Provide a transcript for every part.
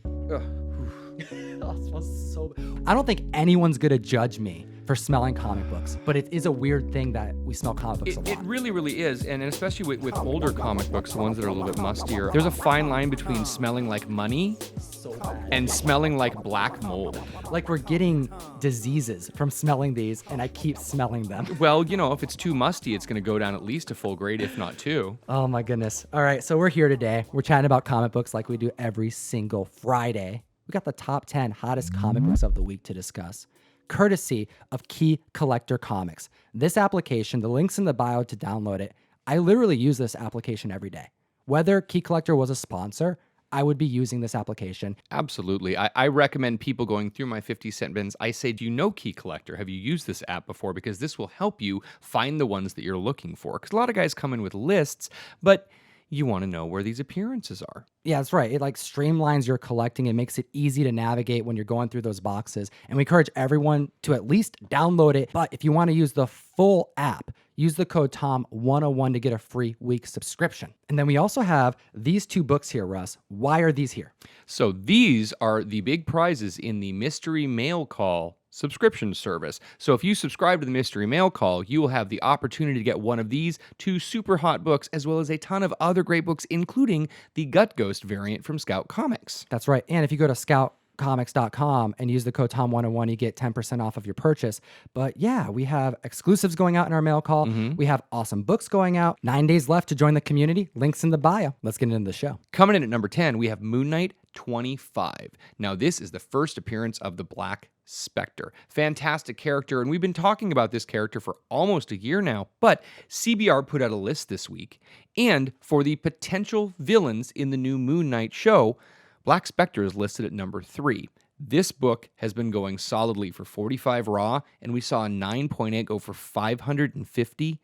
Ugh. Oh, it smells so bad. I don't think anyone's gonna judge me for smelling comic books, but it is a weird thing that we smell comic books a lot. It really, really is, and especially with older comic books, the ones that are a little bit mustier, there's a fine line between smelling like money and smelling like black mold. Like we're getting diseases from smelling these, and I keep smelling them. Well, you know, if it's too musty, it's going to go down at least a full grade, if not two. Oh my goodness. All right, so we're here today. We're chatting about comic books like we do every single Friday. We got the top 10 hottest comic books of the week to discuss, courtesy of Key Collector Comics. This application, the link's in the bio to download it. I literally use this application every day. Whether Key Collector was a sponsor, I would be using this application. Absolutely. I recommend people going through my 50-cent bins. I say, do you know Key Collector? Have you used this app before? Because this will help you find the ones that you're looking for. Because a lot of guys come in with lists, but you want to know where these appearances are. Yeah, that's right. It like streamlines your collecting and makes it easy to navigate when you're going through those boxes. And we encourage everyone to at least download it. But if you want to use the full app, use the code TOM101 to get a free week subscription. And then we also have these two books here, Russ. Why are these here? So these are the big prizes in the Mystery Mail Call subscription service. So if you subscribe to the Mystery Mail Call, you will have the opportunity to get one of these two super hot books, as well as a ton of other great books, including the Gutt Ghost variant from Scout Comics. That's right. And if you go to scoutcomics.com and use the code TOM101, you get 10% off of your purchase. But yeah, we have exclusives going out in our mail call. We have awesome books going out. 9 days left to join the community. Links in the bio. Let's get into the show. Coming in at number 10, we have Moon Knight 25. Now, this is the first appearance of the Black Spectre. Fantastic character, and we've been talking about this character for almost a year now, but CBR put out a list this week, and for the potential villains in the new Moon Knight show, Black Spectre is listed at number 3. This book has been going solidly for 45 raw, and we saw a 9.8 go for $550.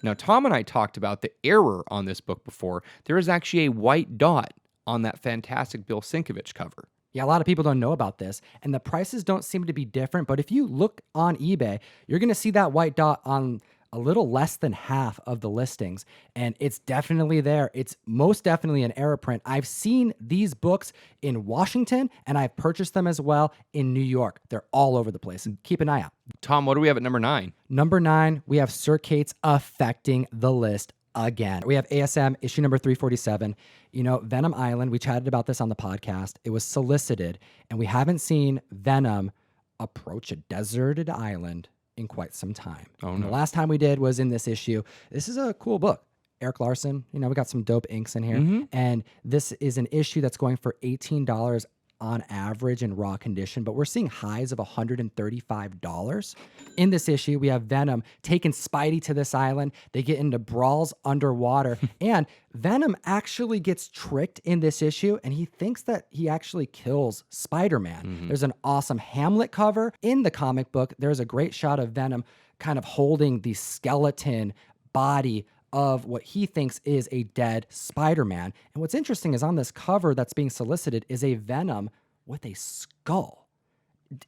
Now, Tom and I talked about the error on this book before. There is actually a white dot on that fantastic Bill Sienkiewicz cover. Yeah, a lot of people don't know about this, and the prices don't seem to be different, but if you look on eBay, you're going to see that white dot on a little less than half of the listings, and it's definitely there. It's most definitely an error print. I've seen these books in Washington, and I've purchased them as well in New York. They're all over the place, and keep an eye out. Tom, what do we have at number 9? Number 9, we have Sir Kate's affecting the list again. We have ASM issue number 347. You know, Venom Island, we chatted about this on the podcast. It was solicited, and we haven't seen Venom approach a deserted island in quite some time. Oh, and no. the last time we did was in this issue. This is a cool book. Eric Larson, you know, we got some dope inks in here. And this is an issue that's going for $18 on average in raw condition, but we're seeing highs of $135. In this issue, we have Venom taking Spidey to this island. They get into brawls underwater, and Venom actually gets tricked in this issue, and he thinks that he actually kills Spider-Man. There's an awesome Hamlet cover. In the comic book, there's a great shot of Venom kind of holding the skeleton body of what he thinks is a dead Spider-Man. And what's interesting is on this cover that's being solicited is a Venom with a skull.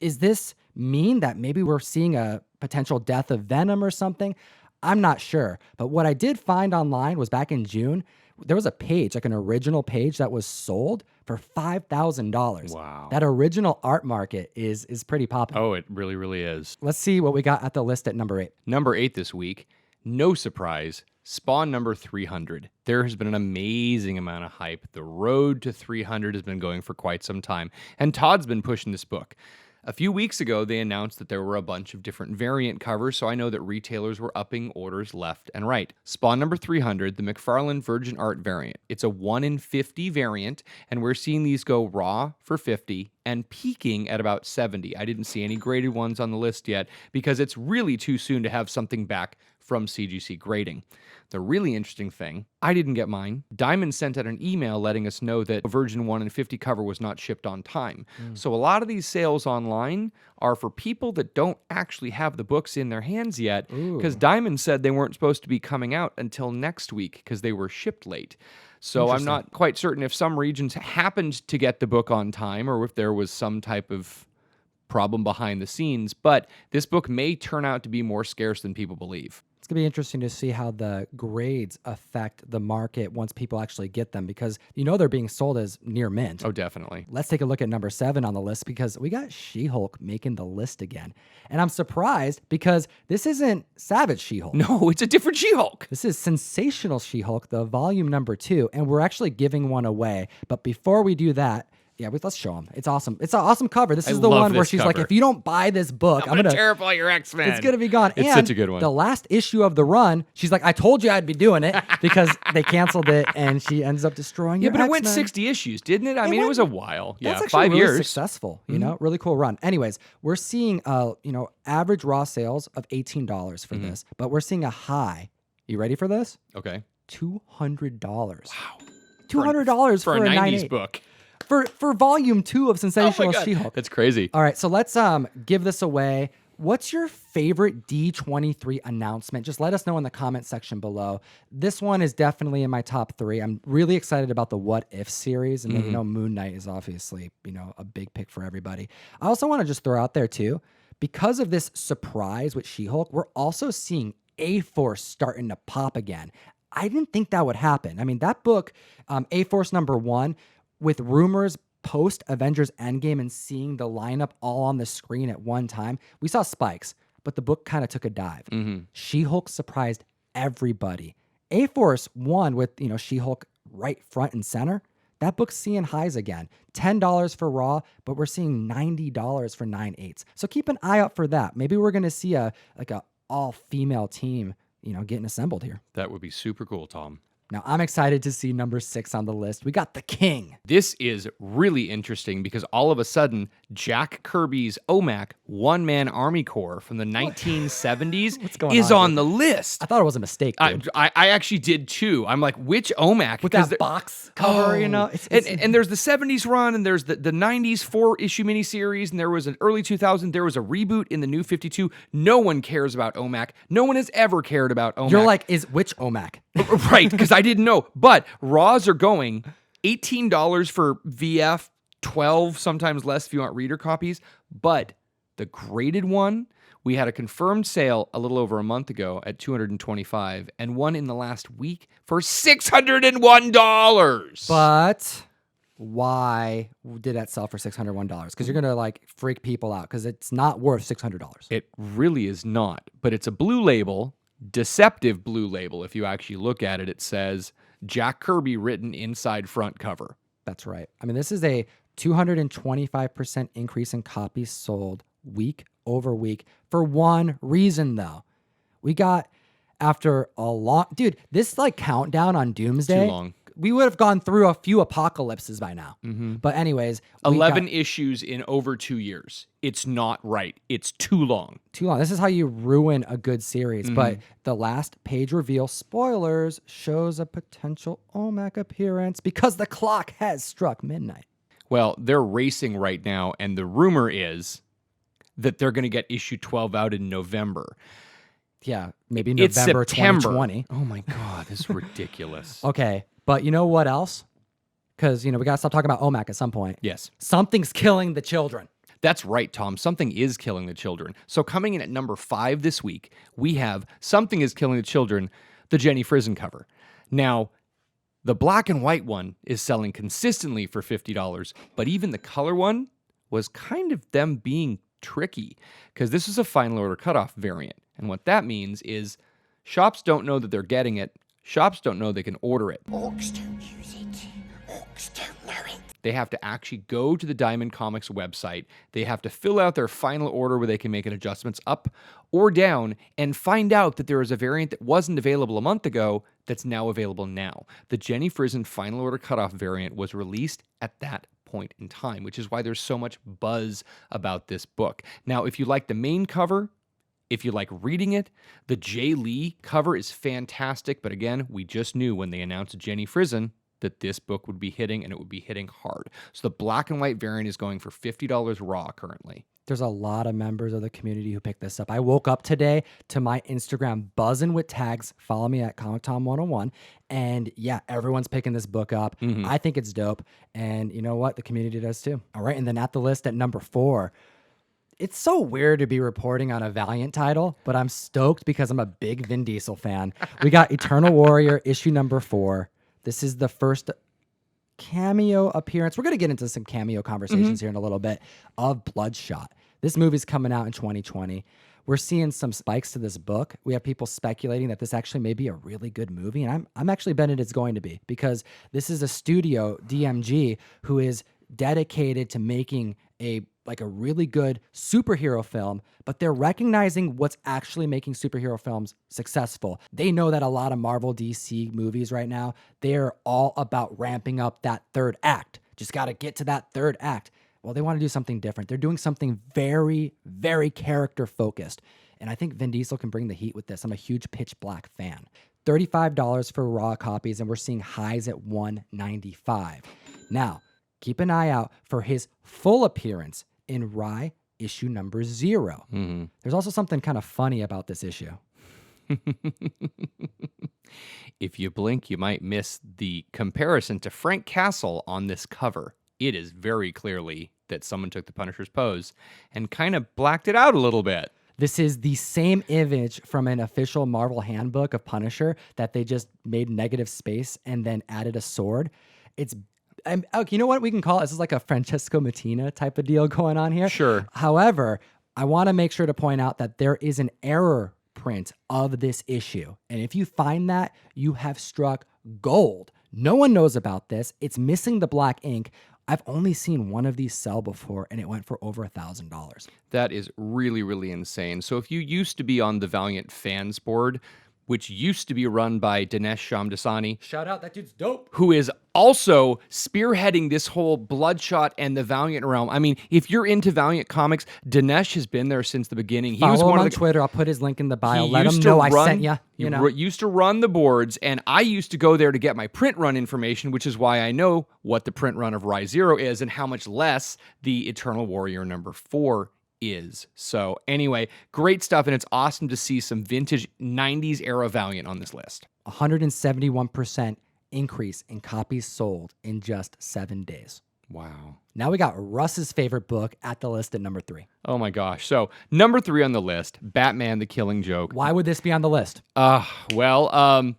Is this mean that maybe we're seeing a potential death of Venom or something? I'm not sure. But what I did find online was back in June, there was a page, like an original page that was sold for $5,000. Wow. That original art market is pretty popular. Oh, it really, really is. Let's see what we got at the list at number 8. Number 8 this week, no surprise, Spawn number 300. There has been an amazing amount of hype. The road to 300 has been going for quite some time, and Todd's been pushing this book. A few weeks ago, they announced that there were a bunch of different variant covers, so I know that retailers were upping orders left and right. Spawn number 300, the McFarlane Virgin Art variant. It's a 1 in 50 variant, and we're seeing these go raw for 50 and peaking at about 70. I didn't see any graded ones on the list yet because it's really too soon to have something back from CGC grading. The really interesting thing, I didn't get mine. Diamond sent out an email letting us know that a Virgin 1 in 50 cover was not shipped on time. So a lot of these sales online are for people that don't actually have the books in their hands yet, because Diamond said they weren't supposed to be coming out until next week because they were shipped late. So I'm not quite certain if some regions happened to get the book on time or if there was some type of problem behind the scenes, but this book may turn out to be more scarce than people believe. It's going to be interesting to see how the grades affect the market once people actually get them, because they're being sold as near mint. Oh, definitely. Let's take a look at number 7 on the list, because we got She-Hulk making the list again. And I'm surprised because this isn't Savage She-Hulk. No, it's a different She-Hulk. This is Sensational She-Hulk, the volume number 2, and we're actually giving one away. But before we do that, let's show them. It's awesome. It's an awesome cover. This is the one where she's like, if you don't buy this book, I'm gonna tear up all your X-Men. It's gonna be gone. It's such a good one. The last issue of the run, she's like, I told you I'd be doing it, because they canceled it, and she ends up destroying your but it X-Men. went 60 issues, didn't it? I mean, it was a while. That's Yeah, actually 5 really years. successful. Really cool run. Anyways, we're seeing average raw sales of $18 for this, but we're seeing a high. You ready for this? Okay. $200. Wow. $200 for a 90s book. For volume 2 of Sensational She-Hulk. That's crazy. All right, so let's give this away. What's your favorite D23 announcement? Just let us know in the comment section below. This one is definitely in my top 3. I'm really excited about the What If series, and then Moon Knight is obviously a big pick for everybody. I also want to just throw out there too, because of this surprise with She-Hulk, we're also seeing A-Force starting to pop again. I didn't think that would happen. I mean, that book, A-Force number 1, with rumors post Avengers Endgame and seeing the lineup all on the screen at one time, we saw spikes, but the book kind of took a dive. She-Hulk surprised everybody. A-Force won with, She-Hulk right front and center. That book's seeing highs again. $10 for Raw, but we're seeing $90 for 9/8. So keep an eye out for that. Maybe we're going to see a all-female team, getting assembled here. That would be super cool, Tom. Now, I'm excited to see number 6 on the list. We got the King. This is really interesting because all of a sudden, Jack Kirby's OMAC, One-Man Army Corps from the 1970s, is on the list. I thought it was a mistake, dude. I actually did too. I'm like, which OMAC? With that box cover, And there's the 70s run, and there's the 90s 4-issue miniseries, and there was an early 2000, there was a reboot in the New 52. No one cares about OMAC. No one has ever cared about OMAC. You're like, which OMAC? Right, because I didn't know. But Raws are going $18 for VF, $12, sometimes less if you want reader copies. But the graded one, we had a confirmed sale a little over a month ago at $225, and one in the last week for $601. But why did that sell for $601? Because you're gonna freak people out, because it's not worth $600. It really is not, but it's a blue label. Deceptive blue label. If you actually look at it, it says Jack Kirby written inside front cover. That's right. I mean, this is a 225% increase in copies sold week over week for one reason, though. We got, after a long, dude, this countdown on Doomsday. Too long. We would have gone through a few apocalypses by now. But anyways, 11 issues in over 2 years. It's not right. It's too long. Too long. This is how you ruin a good series. But the last page reveal, spoilers, shows a potential OMAC appearance because the clock has struck midnight. Well, they're racing right now, and the rumor is that they're going to get issue 12 out in November. Yeah, maybe November 2020. Oh my God, this is ridiculous. Okay, but you know what else? Because, we got to stop talking about OMAC at some point. Yes. Something's killing the children. That's right, Tom. Something is killing the children. So coming in at number 5 this week, we have Something is Killing the Children, the Jenny Frison cover. Now, the black and white one is selling consistently for $50, but even the color one was kind of them being tricky because this is a final order cutoff variant. And what that means is shops don't know that they're getting it. Shops don't know they can order it. Orcs don't use it. Orcs don't know it. They have to actually go to the Diamond Comics website. They have to fill out their final order where they can make adjustments up or down and find out that there is a variant that wasn't available a month ago that's now available now. The Jenny Frison final order cutoff variant was released at that point in time, which is why there's so much buzz about this book. Now, if you like the main cover, if you like reading it, the Jay Lee cover is fantastic. But again, we just knew when they announced Jenny Frison that this book would be hitting, and it would be hitting hard. So the black and white variant is going for $50 raw currently. There's a lot of members of the community who picked this up. I woke up today to my Instagram buzzing with tags. Follow me at ComicTom101. And yeah, everyone's picking this book up. I think it's dope. And you know what? The community does too. All right. And then at the list at number 4, It's so weird to be reporting on a Valiant title, but I'm stoked because I'm a big Vin Diesel fan. We got Eternal Warrior issue number 4. This is the first cameo appearance. We're going to get into some cameo conversations here in a little bit of Bloodshot. This movie's coming out in 2020. We're seeing some spikes to this book. We have people speculating that this actually may be a really good movie, and I'm actually betting it's going to be, because this is a studio, DMG, who is dedicated to making a really good superhero film, but they're recognizing what's actually making superhero films successful. They know that a lot of Marvel DC movies right now, they're all about ramping up that third act. Just got to get to that third act. Well, they want to do something different. They're doing something very, very character focused. And I think Vin Diesel can bring the heat with this. I'm a huge Pitch Black fan. $35 for raw copies, and we're seeing highs at $195. Now, keep an eye out for his full appearance in Rye issue number 0. There's also something kind of funny about this issue. If you blink, you might miss the comparison to Frank Castle on this cover. It is very clearly that someone took the Punisher's pose and kind of blacked it out a little bit. This is the same image from an official Marvel handbook of Punisher that they just made negative space and then added a sword. Okay, you know what we can call it? This is like a Francesco Mattina type of deal going on here. Sure. However, I want to make sure to point out that there is an error print of this issue. And if you find that, you have struck gold. No one knows about this. It's missing the black ink. I've only seen one of these sell before, and it went for over $1,000. That is really, really insane. So if you used to be on the Valiant fans board, which used to be run by Dinesh Shamdasani, Shout out, that dude's dope. who is also spearheading this whole Bloodshot and the Valiant realm. I mean, if you're into Valiant comics, Dinesh has been there since the beginning. He was Follow one him of on the Twitter. I'll put his link in the bio. He Let him used to know I run- sent you. he You know, used to run the boards, and I used to go there to get my print run information, which is why I know what the print run of Rise Zero is and how much less the Eternal Warrior number 4 is. So anyway, great stuff, and it's awesome to see some vintage 90s era Valiant on this list. 171% increase in copies sold in just 7 days. Wow. Now we got Russ's favorite book at the list at number 3. Oh my gosh. So number 3 on the list, Batman the Killing Joke. Why would this be on the list? Well,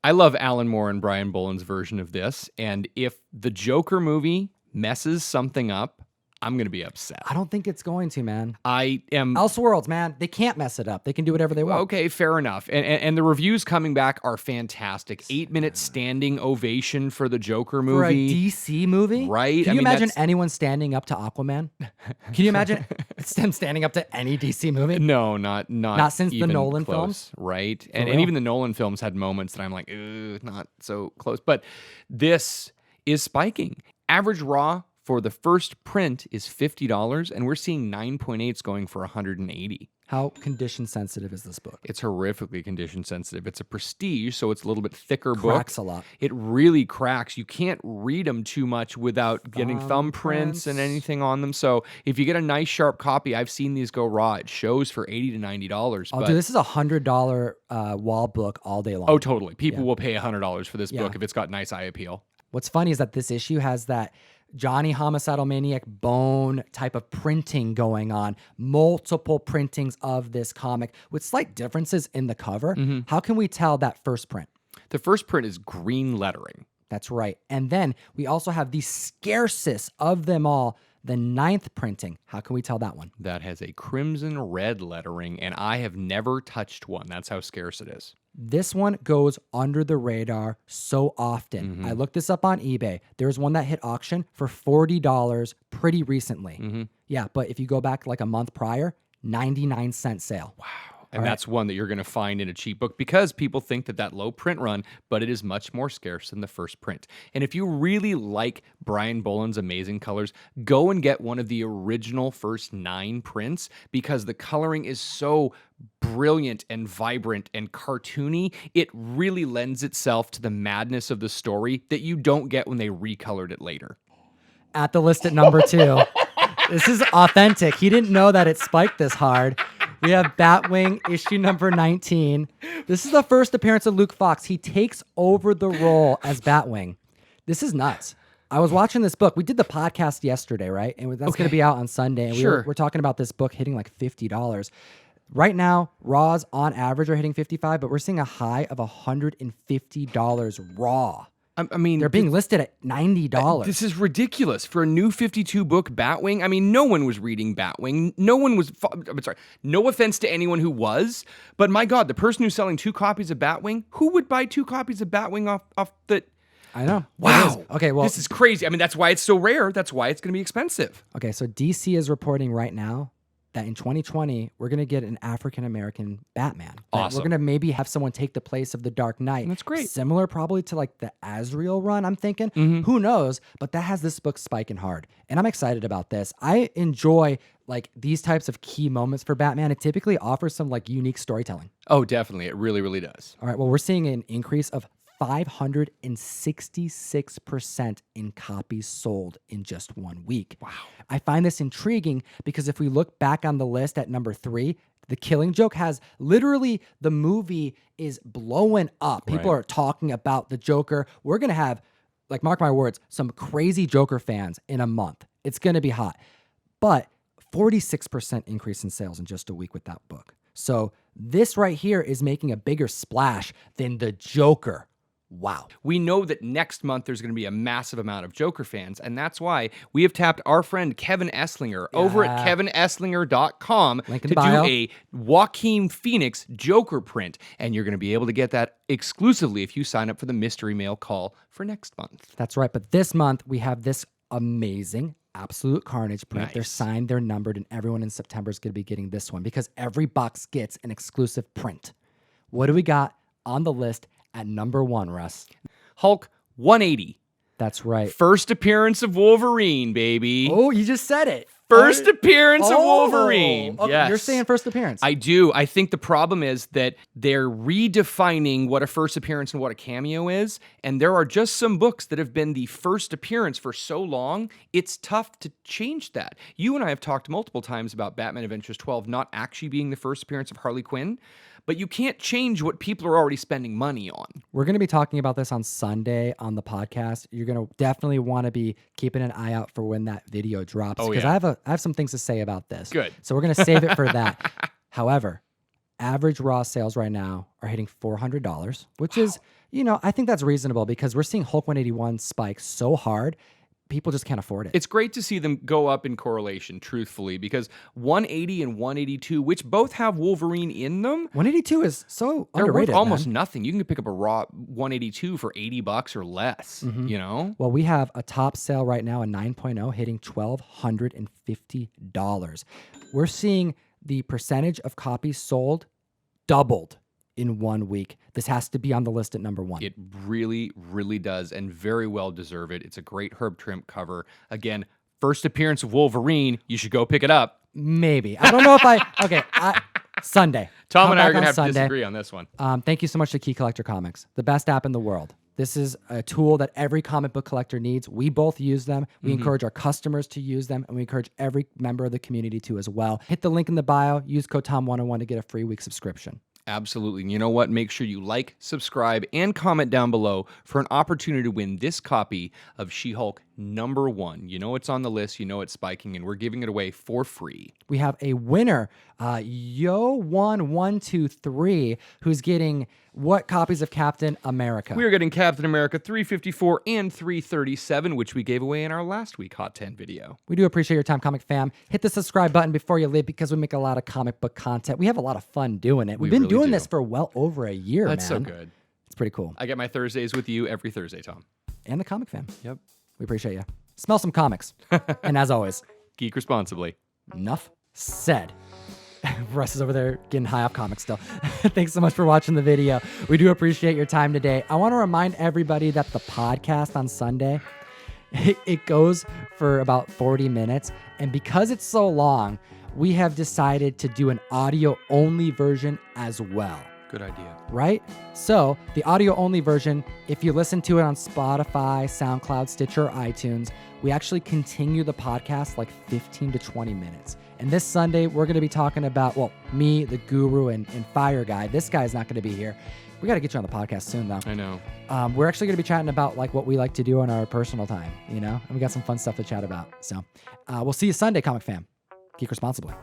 I love Alan Moore and Brian Boland's version of this, and if the Joker movie messes something up, I'm going to be upset. I don't think it's going to, man. I am... Elseworlds, man. They can't mess it up. They can do whatever they want. Okay, fair enough. And the reviews coming back are fantastic. 8-minute standing ovation for the Joker movie. For a DC movie? Right? Can I you mean, imagine that's- anyone standing up to Aquaman? Can you imagine them standing up to any DC movie? No, not since the even Nolan close, films? right? And real? even the Nolan films had moments that I'm like, not so close. But this is spiking. Average raw for the first print is $50, and we're seeing 9.8s going for $180. How condition sensitive is this book? It's horrifically condition sensitive. It's a prestige, so it's a little bit thicker Cracks book. a lot. It really cracks. You can't read them too much without getting thumbprints and anything on them. So if you get a nice sharp copy, I've seen these go raw. It shows for $80 to $90. Oh, but dude, this is $100 wall book all day long. oh, totally. People will pay $100 for this book Yeah. if it's got nice eye appeal. What's funny is that this issue has that Johnny Homicidal Maniac bone type of printing going on, multiple printings of this comic with slight differences in the cover. How can we tell that first print? The first print is green lettering. That's right. And then we also have the scarcest of them all, the 9th printing. How can we tell that one? That has a crimson red lettering, and I have never touched one. That's how scarce it is. This one goes under the radar so often. I looked this up on eBay. There's one that hit auction for $40 pretty recently. Yeah, but if you go back like a month prior, 99-cent sale. Wow. And that's one that you're going to find in a cheap book because people think that low print run, but it is much more scarce than the first print. And if you really like Brian Boland's amazing colors, go and get one of the original first 9 prints because the coloring is so brilliant and vibrant and cartoony. It really lends itself to the madness of the story that you don't get when they recolored it later. At the list at number 2. This is authentic. He didn't know that it spiked this hard. We have Batwing, issue number 19. This is the first appearance of Luke Fox. He takes over the role as Batwing. This is nuts. I was watching this book. We did the podcast yesterday, right? And that's going to be out on Sunday. And Sure. we're talking about this book hitting like $50. Right now, raws on average are hitting $55, but we're seeing a high of $150 raw. I mean, They're being listed at $90. this is ridiculous for a new 52 book Batwing. I mean, no one was reading Batwing. No one was. I'm sorry. No offense to anyone who was, but my God, the person who's selling 2 copies of Batwing, who would buy 2 copies of Batwing off the? I know. Wow. It is. Okay, well, this is crazy. I mean, that's why it's so rare. That's why it's going to be expensive. okay, so DC is reporting right now that in 2020, we're going to get an African-American Batman. Awesome. We're going to maybe have someone take the place of the Dark Knight. That's great. Similar probably to like the Azrael run, I'm thinking. Mm-hmm. Who knows? But that has this book spiking hard. And I'm excited about this. I enjoy like these types of key moments for Batman. It typically offers some like unique storytelling. Oh, definitely. It really, really does. All right, well, we're seeing an increase of 566% in copies sold in just 1 week. Wow. I find this intriguing because if we look back on the list at number 3, The Killing Joke has literally the movie is blowing up. People Right. are talking about the Joker. We're going to have, like, mark my words, some crazy Joker fans in a month. It's going to be hot. But 46% increase in sales in just a week with that book. So this right here is making a bigger splash than the Joker. Wow. We know that next month there's going to be a massive amount of Joker fans, and that's why we have tapped our friend Kevin Esslinger over at kevinesslinger.com Link in to the bio. do a Joaquin Phoenix Joker print, and you're going to be able to get that exclusively if you sign up for the mystery mail call for next month. That's right. But this month we have this amazing Absolute Carnage print. They're Nice. signed, they're numbered, and everyone in September is going to be getting this one because every box gets an exclusive print. What do we got on the list at number 1, Russ? Hulk 180. That's right. First appearance of Wolverine, baby. Oh, you just said it. First appearance of Wolverine. Okay, Yes. You're saying first appearance. I do. I think the problem is that they're redefining what a first appearance and what a cameo is. And there are just some books that have been the first appearance for so long, it's tough to change that. You and I have talked multiple times about Batman Adventures 12 not actually being the first appearance of Harley Quinn, but you can't change what people are already spending money on. We're going to be talking about this on Sunday on the podcast. You're going to definitely want to be keeping an eye out for when that video drops Oh, because yeah. I have some things to say about this. Good. So we're going to save it for that. However, average raw sales right now are hitting $400, which is, I think that's reasonable because we're seeing Hulk 181 spike so hard. People just can't afford it. It's great to see them go up in correlation, truthfully, because 180 and 182, which both have Wolverine in them, 182 is so they're worth underrated. almost man. nothing. You can pick up a raw 182 for $80 or less, you know? Well, we have a top sale right now, a 9.0, hitting $1,250. We're seeing the percentage of copies sold doubled in 1 week. This has to be on the list at number 1. It really, really does, and very well deserve it. It's a great Herb Trimp cover. Again, first appearance of Wolverine. You should go pick it up. Maybe. I don't know if Sunday. Tom Come and I back are going on to have Sunday. to disagree on this one. Thank you so much to Key Collector Comics, the best app in the world. This is a tool that every comic book collector needs. We both use them. We encourage our customers to use them, and we encourage every member of the community to as well. Hit the link in the bio. Use code Tom101 to get a free week subscription. Absolutely. And you know what? Make sure you like, subscribe, and comment down below for an opportunity to win this copy of She-Hulk #1. You know it's on the list, you know it's spiking, and we're giving it away for free. We have a winner, Yo1123, who's getting what copies of Captain America? We are getting Captain America 354 and 337, which we gave away in our last week Hot 10 video. We do appreciate your time, comic fam. Hit the subscribe button before you leave because we make a lot of comic book content. We have a lot of fun doing it. We've been really doing do. this for well over a year, That's man. so good. It's pretty cool. I get my Thursdays with you every Thursday, Tom. And the comic fam. Yep. We appreciate you. Smell some comics. And as always, Geek responsibly. enough said. Russ is over there getting high off comics still. Thanks so much for watching the video. We do appreciate your time today. I want to remind everybody that the podcast on Sunday, it goes for about 40 minutes. And because it's so long, we have decided to do an audio-only version as well. Good idea. Right? So the audio only version, if you listen to it on Spotify, SoundCloud, Stitcher, or iTunes, we actually continue the podcast like 15 to 20 minutes. And this Sunday, we're going to be talking about, well, me, the guru, and Fire Guy. This guy's not going to be here. We got to get you on the podcast soon, though. I know. We're actually going to be chatting about like what we like to do in our personal time, you know? And we got some fun stuff to chat about. So we'll see you Sunday, comic fam. Geek responsibly.